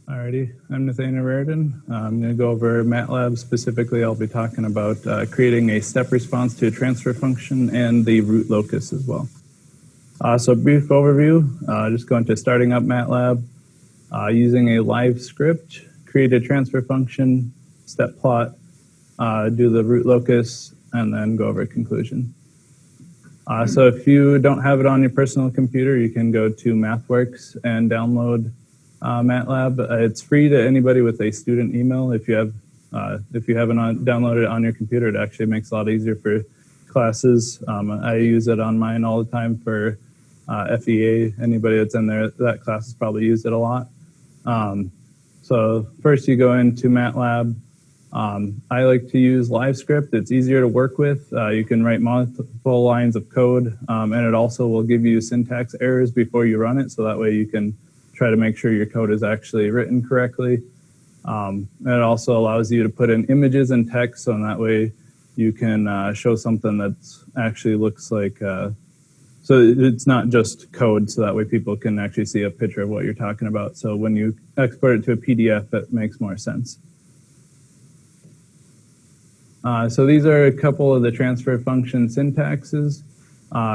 Alrighty, I'm Nathaniel Raridan. I'm going to go over Matlab. Specifically, I'll be talking about creating a step response to a transfer function and the root locus as well. So brief overview, just going to starting up Matlab, using a live script, create a transfer function, step plot, do the root locus, and then go over conclusion. So if you don't have it on your personal computer, you can go to MathWorks and download Matlab. It's free to anybody with a student email. If you haven't downloaded it on your computer, it actually makes it a lot easier for classes. I use it on mine all the time for FEA. Anybody that's in there, that class has probably used it a lot. So first you go into Matlab. I like to use LiveScript. It's easier to work with. You can write multiple lines of code, and it also will give you syntax errors before you run it, so that way you can try to make sure your code is actually written correctly. And it also allows you to put in images and text, so in that way you can show something that actually looks like, so it's not just code, so that way people can actually see a picture of what you're talking about. So when you export it to a PDF, it makes more sense. So these are a couple of the transfer function syntaxes.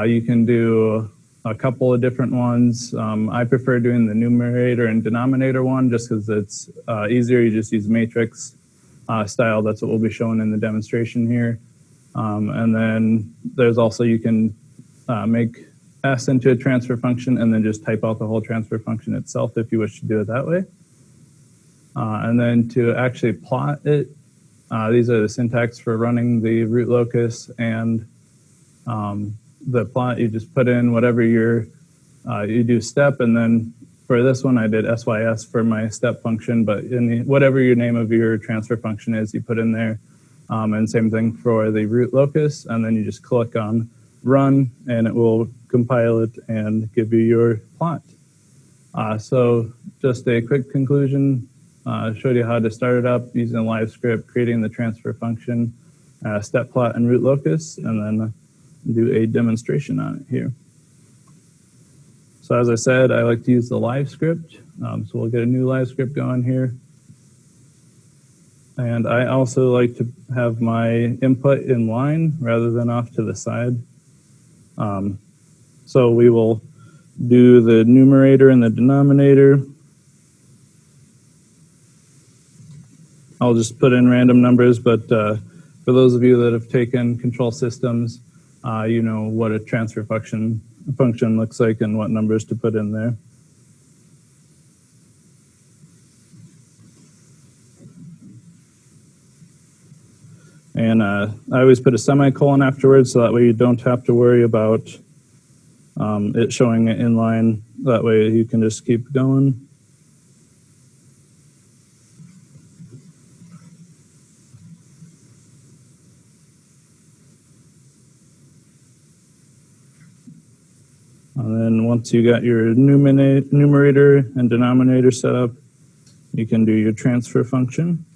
You can do a couple of different ones. I prefer doing the numerator and denominator one just because it's easier. You just use matrix style. That's what we'll be showing in the demonstration here. And then there's also, you can make S into a transfer function and then just type out the whole transfer function itself if you wish to do it that way. And then to actually plot it, these are the syntax for running the root locus and the plot. You just put in whatever you do step, and then for this one I did SYS for my step function, but whatever your name of your transfer function is, you put in there. And same thing for the root locus, and then you just click on run and it will compile it and give you your plot. So just a quick conclusion. Showed you how to start it up using LiveScript, creating the transfer function, step plot and root locus, and then do a demonstration on it here. So as I said, I like to use the LiveScript. So we'll get a new LiveScript going here. And I also like to have my input in line rather than off to the side. So we will do the numerator and the denominator. I'll just put in random numbers, but for those of you that have taken control systems, you know what a transfer function looks like and what numbers to put in there. And I always put a semicolon afterwards, so that way you don't have to worry about it showing it in line. That way you can just keep going. And then once you got your numerator and denominator set up, you can do your transfer function.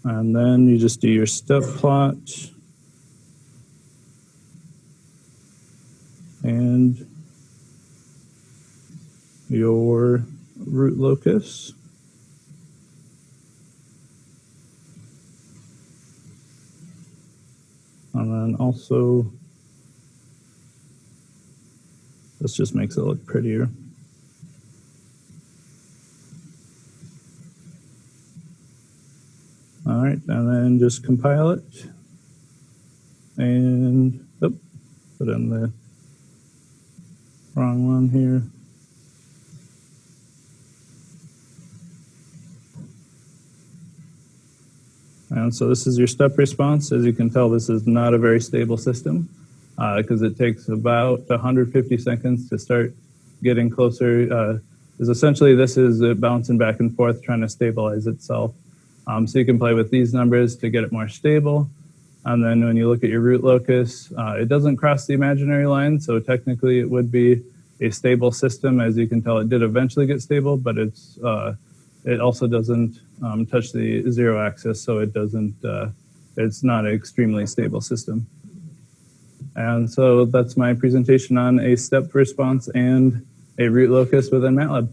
And then you just do your step plot and your root locus. And then also, this just makes it look prettier. All right, and then just compile it. And, oh, put in the wrong one here. And so this is your step response. As you can tell, this is not a very stable system because it takes about 150 seconds to start getting closer. Essentially, this is it bouncing back and forth, trying to stabilize itself. So you can play with these numbers to get it more stable. And then when you look at your root locus, it doesn't cross the imaginary line, so technically it would be a stable system. As you can tell, it did eventually get stable, but it also doesn't touch the zero axis, so it doesn't it's not an extremely stable system. And so that's my presentation on a step response and a root locus within Matlab.